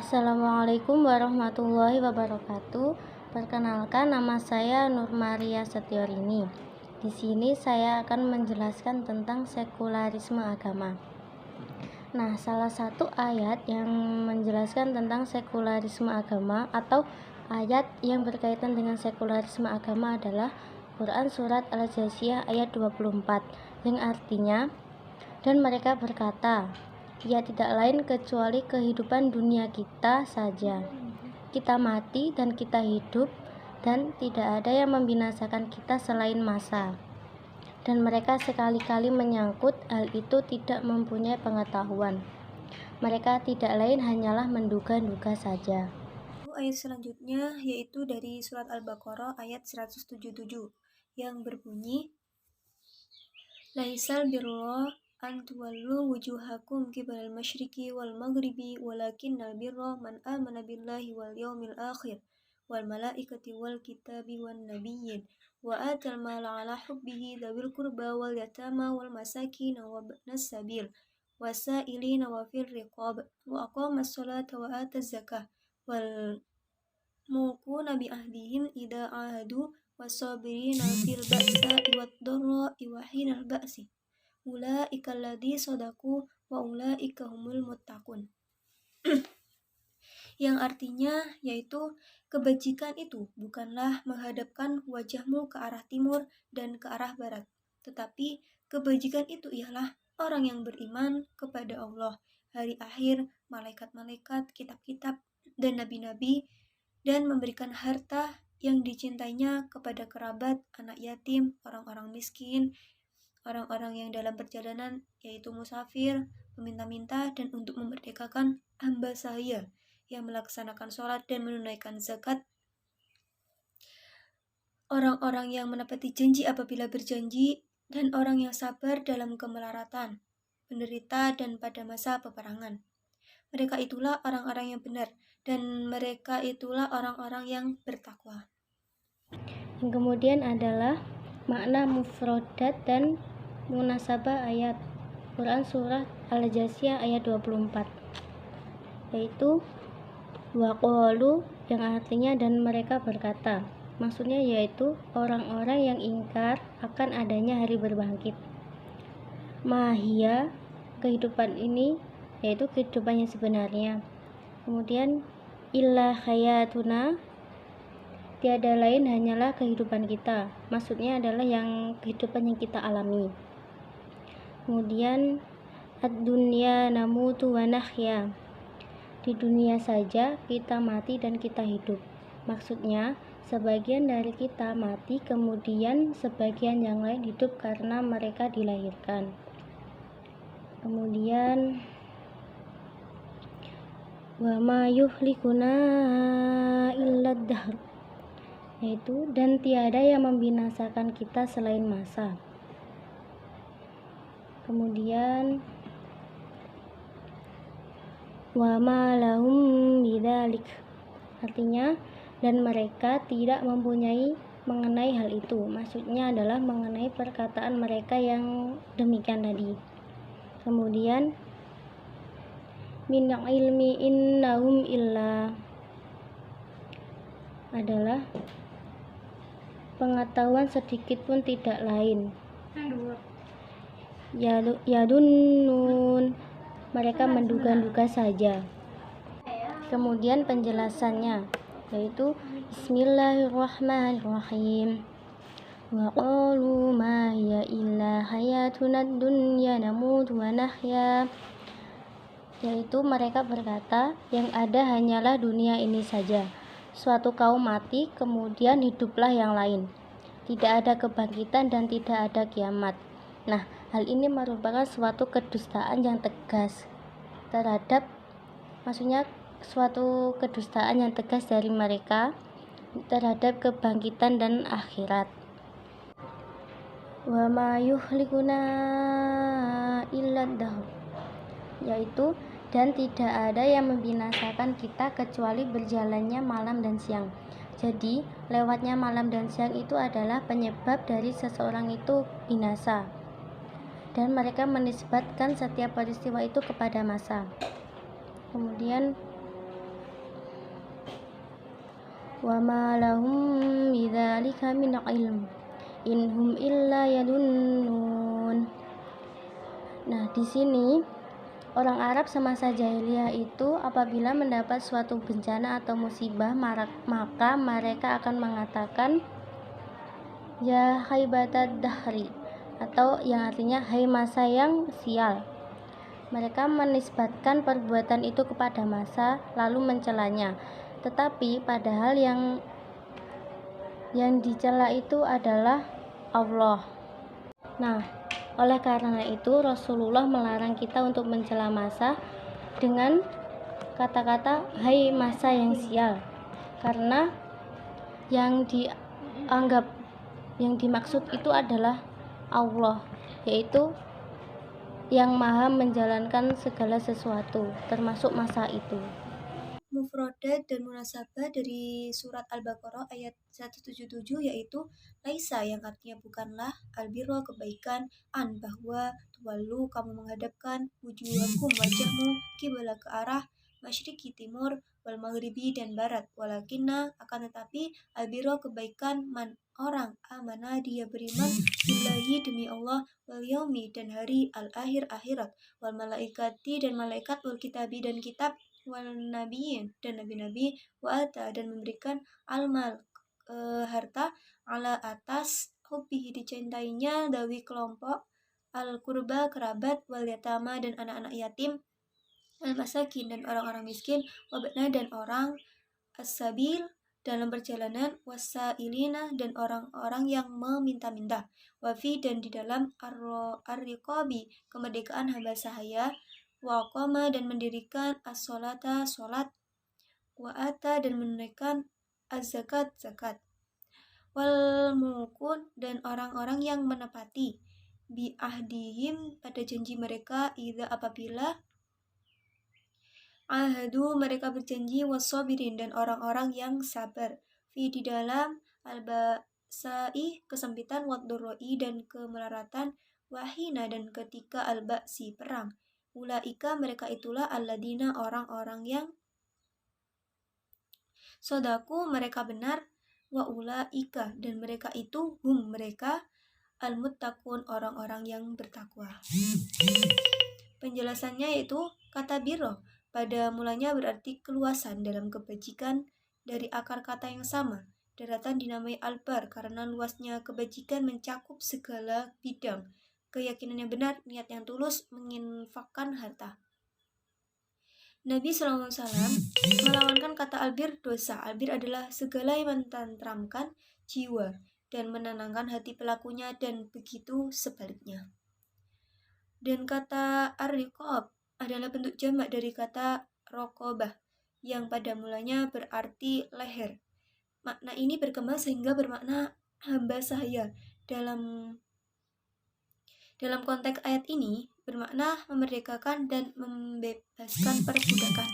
Assalamualaikum warahmatullahi wabarakatuh. Perkenalkan, nama saya Nur Maria Setiorini. Di sini saya akan menjelaskan tentang sekularisme agama. Nah, salah satu ayat yang menjelaskan tentang sekularisme agama atau ayat yang berkaitan dengan sekularisme agama adalah Quran Surat Al-Jathiyah ayat 24, yang artinya, dan mereka berkata, ya tidak lain kecuali kehidupan dunia kita saja. Kita mati dan kita hidup, dan tidak ada yang membinasakan kita selain masa. Dan mereka sekali-kali menyangkut hal itu tidak mempunyai pengetahuan. Mereka tidak lain hanyalah menduga-duga saja. Ayat selanjutnya yaitu dari surat Al-Baqarah ayat 177 yang berbunyi, Laisal birra an tuwallu wujuhakum qibalal masyriqi wal maghribi walakinnal birra man amana billahi wal yawmil akhir wal malaikati wal kitabi wan nabiyyin wa atal mala ala hubbihi dzawil qurba wal yatama wal masakin wa ibnas sabil wasailina wa fir riqab wa aqamas salata wa ataz zakah wal muquna bi ahdihim idza ahadu wasabirina fil ba'sa'i wad dharra'i wa hinal ba'si ulaika alladzi sadaqu wa ulaika humul muttaqun. Yang artinya yaitu kebajikan itu bukanlah menghadapkan wajahmu ke arah timur dan ke arah barat, tetapi kebajikan itu ialah orang yang beriman kepada Allah, hari akhir, malaikat-malaikat, kitab-kitab, dan nabi-nabi, dan memberikan harta yang dicintainya kepada kerabat, anak yatim, orang-orang miskin, orang-orang yang dalam perjalanan, yaitu musafir, meminta-minta, dan untuk memerdekakan hamba sahaya yang melaksanakan sholat dan menunaikan zakat, orang-orang yang menepati janji apabila berjanji, dan orang yang sabar dalam kemelaratan, penderita, dan pada masa peperangan. Mereka itulah orang-orang yang benar, dan mereka itulah orang-orang yang bertakwa. Yang kemudian adalah makna mufradat dan munasabah ayat Quran Surat Al-Jathiyah ayat 24, yaitu waqalu, yang artinya dan mereka berkata. Maksudnya yaitu orang-orang yang ingkar akan adanya hari berbangkit. Mahia, kehidupan ini yaitu kehidupan yang sebenarnya. Kemudian illa hayatuna, tiada lain hanyalah kehidupan kita. Maksudnya adalah kehidupan yang kita alami. Kemudian ad-dunya namutu wa nahya, di dunia saja kita mati dan kita hidup. Maksudnya sebagian dari kita mati, kemudian sebagian yang lain hidup karena mereka dilahirkan. Kemudian wa ma yuhlikuna illa dahr, yaitu dan tiada yang membinasakan kita selain masa. Kemudian wa ma lahum bidzalik, artinya dan mereka tidak mempunyai mengenai hal itu. Maksudnya adalah mengenai perkataan mereka yang demikian tadi. Kemudian min ilmi innahum illa, adalah pengetahuan sedikit pun tidak lain. Yadunnun, mereka menduga-duga saja. Kemudian penjelasannya yaitu Bismillahirrahmanirrahim. Wa qalu ma hiya illa hayatunad dunya namutu wa nahya, yaitu mereka berkata, yang ada hanyalah dunia ini saja. Suatu kaum mati, kemudian hiduplah yang lain. Tidak ada kebangkitan dan tidak ada kiamat. Nah, hal ini merupakan suatu kedustaan yang tegas terhadap, maksudnya suatu kedustaan yang tegas dari mereka terhadap kebangkitan dan akhirat. Wa ma yuhlikuna illa dahr, yaitu dan tidak ada yang membinasakan kita kecuali berjalannya malam dan siang. Jadi lewatnya malam dan siang itu adalah penyebab dari seseorang itu binasa, dan mereka menisbatkan setiap peristiwa itu kepada masa. Kemudian wa ma lahum bidzalika min ilm in hum illa yadunnun. Nah, di sini orang Arab semasa jahiliyah itu apabila mendapat suatu bencana atau musibah, maka mereka akan mengatakan ya haibatad dahri, atau yang artinya hai masa yang sial. Mereka menisbatkan perbuatan itu kepada masa lalu mencelanya, tetapi padahal yang dicela itu adalah Allah. Nah, oleh karena itu Rasulullah melarang kita untuk mencela masa dengan kata-kata hai masa yang sial, karena yang dimaksud itu adalah Allah, yaitu yang maha menjalankan segala sesuatu termasuk masa itu. Mufradat dan munasabah dari surat Al-Baqarah ayat 177 yaitu laisa yang artinya bukanlah, albirro kebaikan, an bahwa, tuwalu kamu menghadapkan, wujuhakum wajahmu, kibla ke arah masyriki timur, wal maghribi dan barat, walakinna akan tetapi, albirro kebaikan man orang amana dia beriman billahi demi Allah, wal yaumi dan hari al-akhir akhirat, wal malaikati dan malaikat, wal kitabi dan kitab, wal nabiyin dan nabi-nabi, wa ata dan memberikan almal harta ala atas hubbihi dicintainya dawi kelompok al kurba kerabat, wal yatama dan anak-anak yatim, al masakin dan orang-orang miskin, wabna dan orang as-sabil dalam perjalanan, wasailina dan orang-orang yang meminta-minta, wafi dan di dalam ar-riqabi kemerdekaan hamba sahaya, wa qama dan mendirikan as-sholata sholat, wa ata dan menunaikan az-zakat zakat, wal mukun dan orang-orang yang menepati bi ahdihim pada janji mereka, idza apabila ahadu mereka berjanji, wasabirin dan orang-orang yang sabar, fi di dalam al-ba'sai kesempitan, wad-dharra'i dan kemelaratan, wahina dan ketika al-ba'si perang, ulaika mereka itulah alladina orang-orang yang sodaku mereka benar, wa ulaika dan mereka itu hum mereka al-muttaqun orang-orang yang bertakwa. Penjelasannya yaitu kata birro pada mulanya berarti keluasan dalam kebajikan dari akar kata yang sama. Daratan dinamai albar karena luasnya kebajikan mencakup segala bidang. Keyakinan yang benar, niat yang tulus, menginfakkan harta. Nabi SAW melawankan kata albir dosa. Albir adalah segala yang mententramkan jiwa dan menenangkan hati pelakunya, dan begitu sebaliknya. Dan kata ar-riqab adalah bentuk jamak dari kata raqabah yang pada mulanya berarti leher. Makna ini berkembang sehingga bermakna hamba sahaya. Dalam konteks ayat ini bermakna memerdekakan dan membebaskan perbudakan.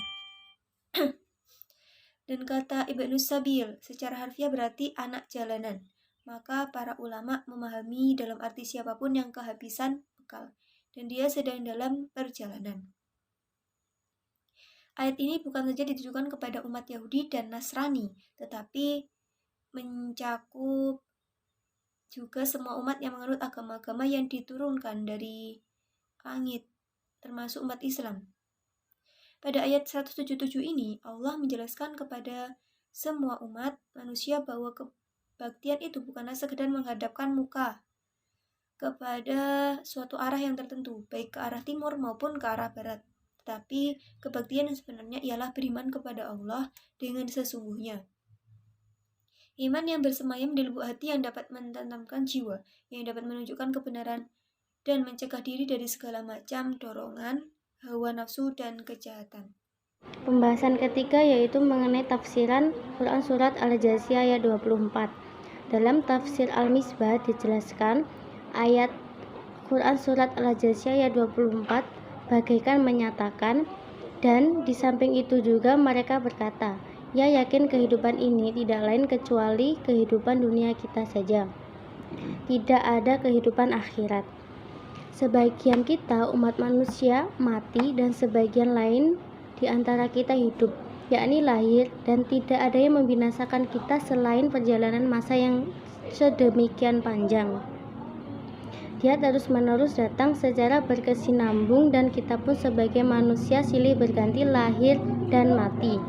Dan kata Ibnu Sabil secara harfiah berarti anak jalanan. Maka para ulama memahami dalam arti siapapun yang kehabisan bekal dan dia sedang dalam perjalanan. Ayat ini bukan saja ditujukan kepada umat Yahudi dan Nasrani, tetapi mencakup juga semua umat yang menganut agama-agama yang diturunkan dari langit, termasuk umat Islam. Pada ayat 177 ini, Allah menjelaskan kepada semua umat manusia bahwa kebaktian itu bukanlah sekedar menghadapkan muka kepada suatu arah yang tertentu, baik ke arah timur maupun ke arah barat. Tetapi kebaktian yang sebenarnya ialah beriman kepada Allah dengan sesungguhnya. Iman yang bersemayam di lubuk hati yang dapat menenangkan jiwa, yang dapat menunjukkan kebenaran dan mencegah diri dari segala macam dorongan, hawa nafsu, dan kejahatan. Pembahasan ketiga yaitu mengenai tafsiran Quran Surat Al-Jasiyah ayat 24. Dalam tafsir Al-Misbah dijelaskan ayat Quran Surat Al-Jasiyah ayat 24 bagaikan menyatakan, dan di samping itu juga mereka berkata, ya yakin kehidupan ini tidak lain kecuali kehidupan dunia kita saja. Tidak ada kehidupan akhirat. Sebagian kita umat manusia mati dan sebagian lain di antara kita hidup. yakni lahir, dan tidak ada yang membinasakan kita selain perjalanan masa yang sedemikian panjang. Dia terus-menerus datang secara berkesinambung dan kita pun sebagai manusia silih berganti lahir dan mati.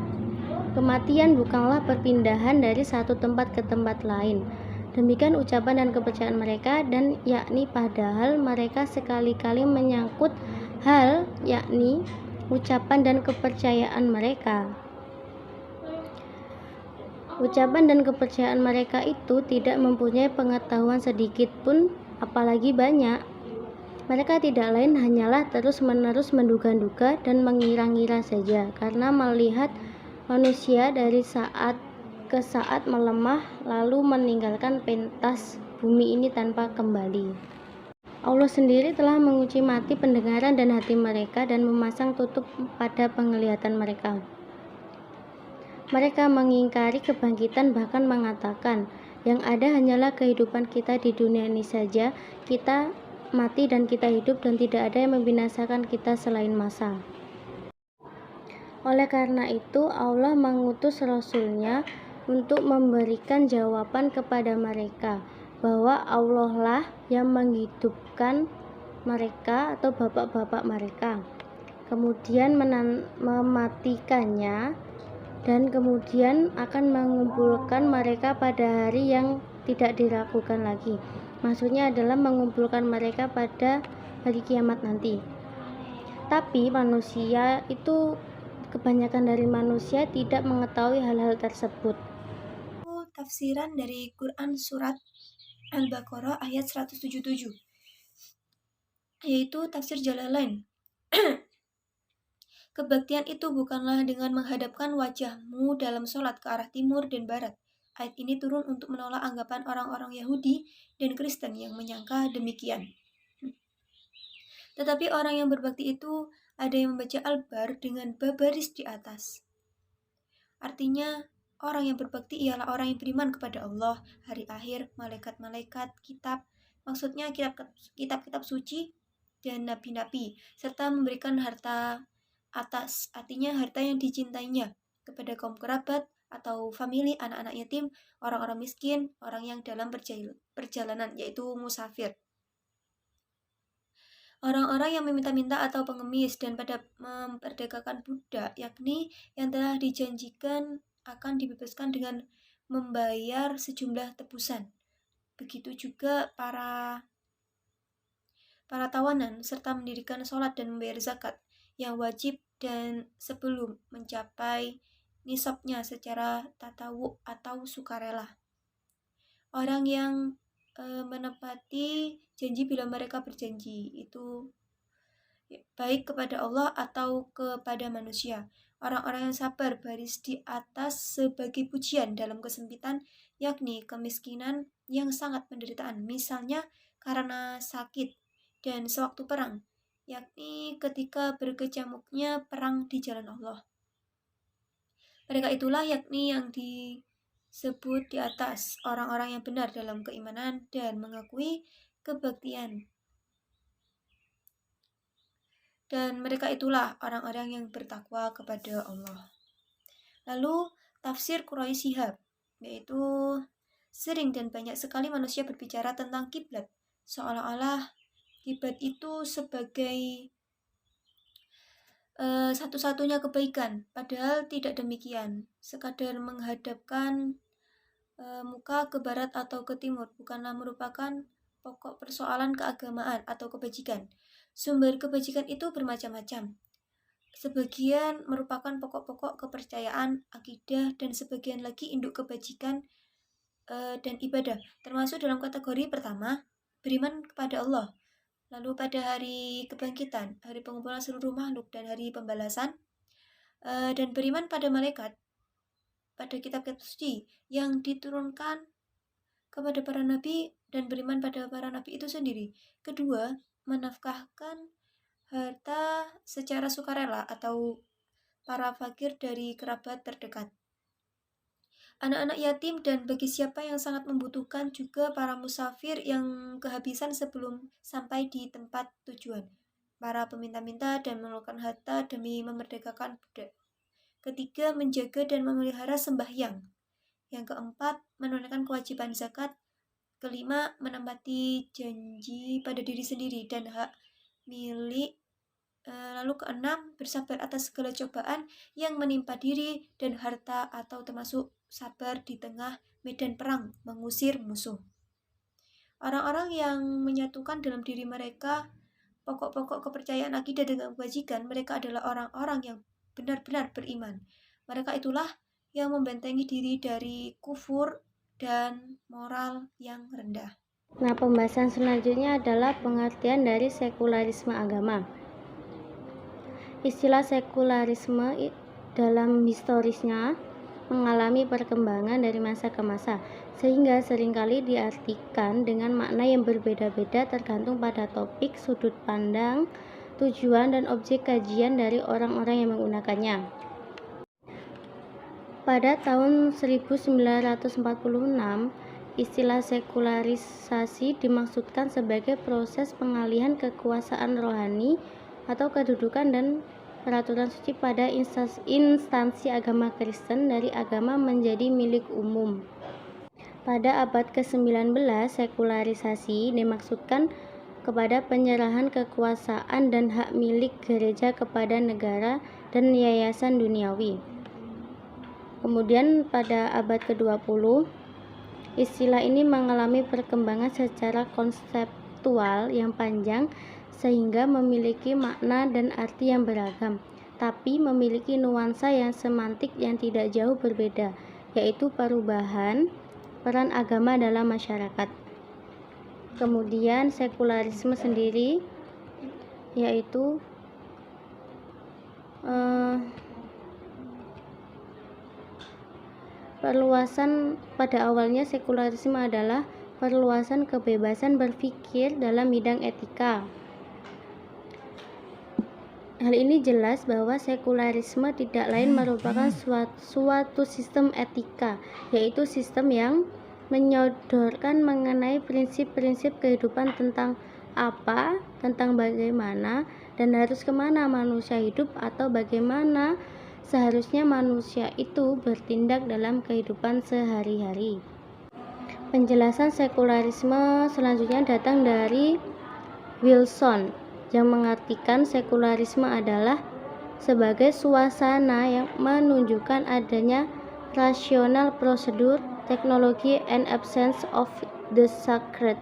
Kematian bukanlah perpindahan dari satu tempat ke tempat lain. Demikian ucapan dan kepercayaan mereka, dan yakni padahal mereka sekali-kali menyangkut hal yakni ucapan dan kepercayaan mereka. Ucapan dan kepercayaan mereka itu tidak mempunyai pengetahuan sedikit pun, apalagi banyak. Mereka tidak lain hanyalah terus-menerus menduga-duga dan mengira-ngira saja, karena melihat manusia dari saat ke saat melemah lalu meninggalkan pentas bumi ini tanpa kembali. Allah sendiri telah mengunci mati pendengaran dan hati mereka dan memasang tutup pada penglihatan mereka. Mereka mengingkari kebangkitan, bahkan mengatakan, yang ada hanyalah kehidupan kita di dunia ini saja, kita mati dan kita hidup, dan tidak ada yang membinasakan kita selain masa. Oleh karena itu, Allah mengutus Rasul-Nya untuk memberikan jawaban kepada mereka, bahwa Allah lah yang menghidupkan mereka atau bapak-bapak mereka, kemudian mematikannya, dan kemudian akan mengumpulkan mereka pada hari yang tidak diragukan lagi. Maksudnya adalah mengumpulkan mereka pada hari kiamat nanti. Tapi manusia itu, kebanyakan dari manusia tidak mengetahui hal-hal tersebut. Tafsiran dari Quran Surat Al-Baqarah ayat 177, yaitu tafsir Jalalain. Kebaktian itu bukanlah dengan menghadapkan wajahmu dalam sholat ke arah timur dan barat. Ayat ini turun untuk menolak anggapan orang-orang Yahudi dan Kristen yang menyangka demikian. Tetapi orang yang berbakti itu ada yang membaca Al-Bar dengan babaris di atas. Artinya, orang yang berbakti ialah orang yang beriman kepada Allah, hari akhir, malaikat-malaikat, kitab, maksudnya kitab-kitab suci dan nabi-nabi, serta memberikan harta atas, artinya harta yang dicintainya, kepada kaum kerabat atau famili, anak-anak yatim, orang-orang miskin, orang yang dalam perjalanan, yaitu musafir. Orang-orang yang meminta-minta atau pengemis dan pada memperdagangkan budak, yakni yang telah dijanjikan akan dibebaskan dengan membayar sejumlah tebusan. Begitu juga para tawanan, serta mendirikan sholat dan membayar zakat yang wajib dan sebelum mencapai nisabnya secara tatawu atau sukarela. Orang yang menepati janji bila mereka berjanji itu baik kepada Allah atau kepada manusia. Orang-orang yang sabar baris di atas sebagai pujian dalam kesempitan, yakni kemiskinan yang sangat penderitaan, misalnya karena sakit dan sewaktu perang, yakni ketika berkecamuknya perang di jalan Allah. Mereka itulah yakni yang disebut di atas orang-orang yang benar dalam keimanan dan mengakui kebaktian. Dan mereka itulah orang-orang yang bertakwa kepada Allah. Lalu tafsir Quraisy Shihab, yaitu sering dan banyak sekali manusia berbicara tentang kiblat, seolah-olah kiblat itu sebagai satu-satunya kebaikan, padahal tidak demikian. Sekadar menghadapkan muka ke barat atau ke timur bukanlah merupakan pokok persoalan keagamaan atau kebajikan. Sumber kebajikan itu bermacam-macam. Sebagian merupakan pokok-pokok kepercayaan, akidah, dan sebagian lagi induk kebajikan dan ibadah, termasuk dalam kategori pertama, beriman kepada Allah. Lalu pada hari kebangkitan, hari pengumpulan seluruh makhluk, dan hari pembalasan, dan beriman pada malaikat, pada kitab-kitab suci yang diturunkan kepada para nabi, dan beriman pada para nabi itu sendiri. Kedua, menafkahkan harta secara sukarela atau para fakir dari kerabat terdekat, anak-anak yatim, dan bagi siapa yang sangat membutuhkan, juga para musafir yang kehabisan sebelum sampai di tempat tujuan, para peminta-minta dan mengeluarkan harta demi memerdekakan budak. Ketiga, menjaga dan memelihara sembahyang. Yang keempat, menunaikan kewajiban zakat. Kelima, menempati janji pada diri sendiri dan hak milik. Lalu keenam, bersabar atas segala cobaan yang menimpa diri dan harta atau termasuk sabar di tengah medan perang mengusir musuh. Orang-orang yang menyatukan dalam diri mereka pokok-pokok kepercayaan akidah dengan kebajikan, mereka adalah orang-orang yang benar-benar beriman. Mereka itulah yang membentengi diri dari kufur dan moral yang rendah. Nah, pembahasan selanjutnya adalah pengertian dari sekularisme agama. Istilah sekularisme dalam historisnya mengalami perkembangan dari masa ke masa, sehingga seringkali diartikan dengan makna yang berbeda-beda tergantung pada topik, sudut pandang, tujuan, dan objek kajian dari orang-orang yang menggunakannya. Pada tahun 1946, istilah sekularisasi dimaksudkan sebagai proses pengalihan kekuasaan rohani atau kedudukan dan peraturan suci pada instansi agama Kristen dari agama menjadi milik umum. Pada abad ke-19, sekularisasi dimaksudkan kepada penyerahan kekuasaan dan hak milik gereja kepada negara dan yayasan duniawi. Kemudian pada abad ke-20, istilah ini mengalami perkembangan secara konseptual yang panjang sehingga memiliki makna dan arti yang beragam, tapi memiliki nuansa yang semantik yang tidak jauh berbeda, yaitu perubahan peran agama dalam masyarakat. Kemudian sekularisme sendiri yaitu perluasan. Pada awalnya sekularisme adalah perluasan kebebasan berpikir dalam bidang etika. Hal ini jelas bahwa sekularisme tidak lain merupakan suatu sistem etika, yaitu sistem yang menyodorkan mengenai prinsip-prinsip kehidupan tentang apa, tentang bagaimana, dan harus kemana manusia hidup atau bagaimana seharusnya manusia itu bertindak dalam kehidupan sehari-hari. Penjelasan sekularisme selanjutnya datang dari Wilson, yang mengartikan sekularisme adalah sebagai suasana yang menunjukkan adanya rasional prosedur, teknologi, and absence of the sacred.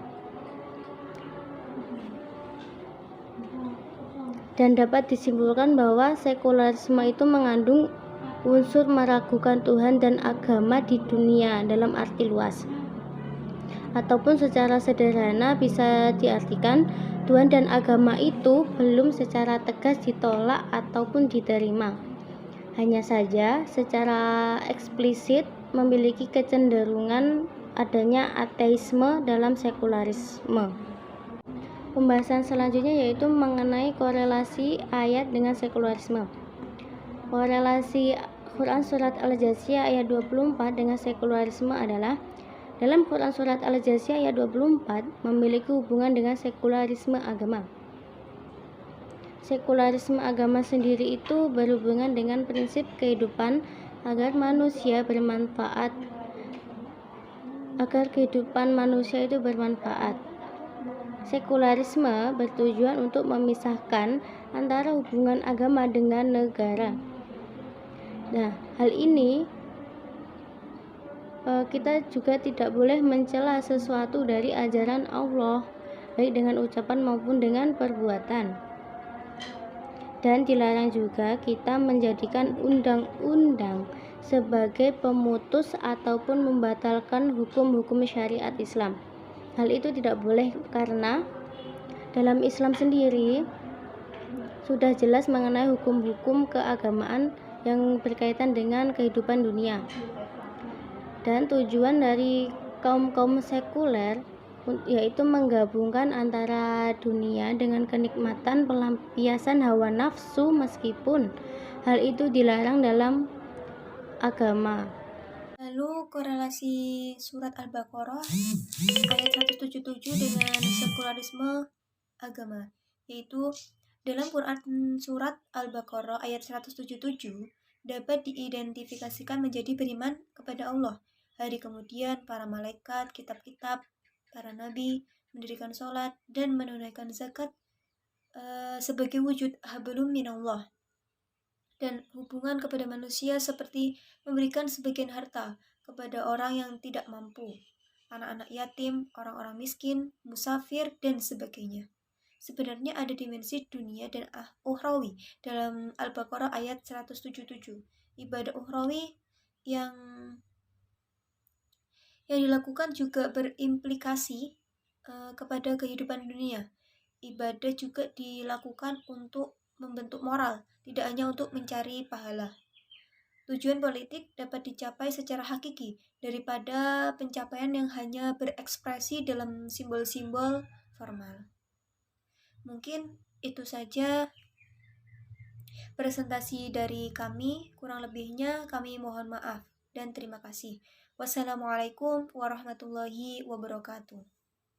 Dan dapat disimpulkan bahwa sekularisme itu mengandung unsur meragukan Tuhan dan agama di dunia dalam arti luas. Ataupun secara sederhana bisa diartikan Tuhan dan agama itu belum secara tegas ditolak ataupun diterima. Hanya saja secara eksplisit memiliki kecenderungan adanya ateisme dalam sekularisme. Pembahasan selanjutnya yaitu mengenai korelasi ayat dengan sekularisme. Korelasi Quran Surat Al-Jathiyah ayat 24 dengan sekularisme adalah dalam Quran Surat Al-Jathiyah ayat 24 memiliki hubungan dengan sekularisme agama. Sekularisme agama sendiri itu berhubungan dengan prinsip kehidupan agar kehidupan manusia itu bermanfaat. Sekularisme bertujuan untuk memisahkan antara hubungan agama dengan negara. Nah, hal ini kita juga tidak boleh mencela sesuatu dari ajaran Allah, baik dengan ucapan maupun dengan perbuatan. Dan dilarang juga kita menjadikan undang-undang sebagai pemutus ataupun membatalkan hukum-hukum syariat Islam. Hal itu tidak boleh karena dalam Islam sendiri sudah jelas mengenai hukum-hukum keagamaan yang berkaitan dengan kehidupan dunia. Dan tujuan dari kaum-kaum sekuler yaitu menggabungkan antara dunia dengan kenikmatan pelampiasan hawa nafsu meskipun hal itu dilarang dalam agama. Lalu korelasi surat Al-Baqarah ayat 177 dengan sekularisme agama, yaitu dalam Quran surat Al-Baqarah ayat 177 dapat diidentifikasikan menjadi beriman kepada Allah. Hari kemudian, para malaikat, kitab-kitab, para nabi, mendirikan sholat, dan menunaikan zakat sebagai wujud hablum minallah. Dan hubungan kepada manusia seperti memberikan sebagian harta kepada orang yang tidak mampu, anak-anak yatim, orang-orang miskin, musafir, dan sebagainya. Sebenarnya ada dimensi dunia dan ukhrawi dalam Al-Baqarah ayat 177. Ibadah ukhrawi yang dilakukan juga berimplikasi kepada kehidupan dunia. Ibadah juga dilakukan untuk membentuk moral, tidak hanya untuk mencari pahala. Tujuan politik dapat dicapai secara hakiki daripada pencapaian yang hanya berekspresi dalam simbol-simbol formal. Mungkin itu saja presentasi dari kami, kurang lebihnya kami mohon maaf dan terima kasih. Wassalamualaikum warahmatullahi wabarakatuh.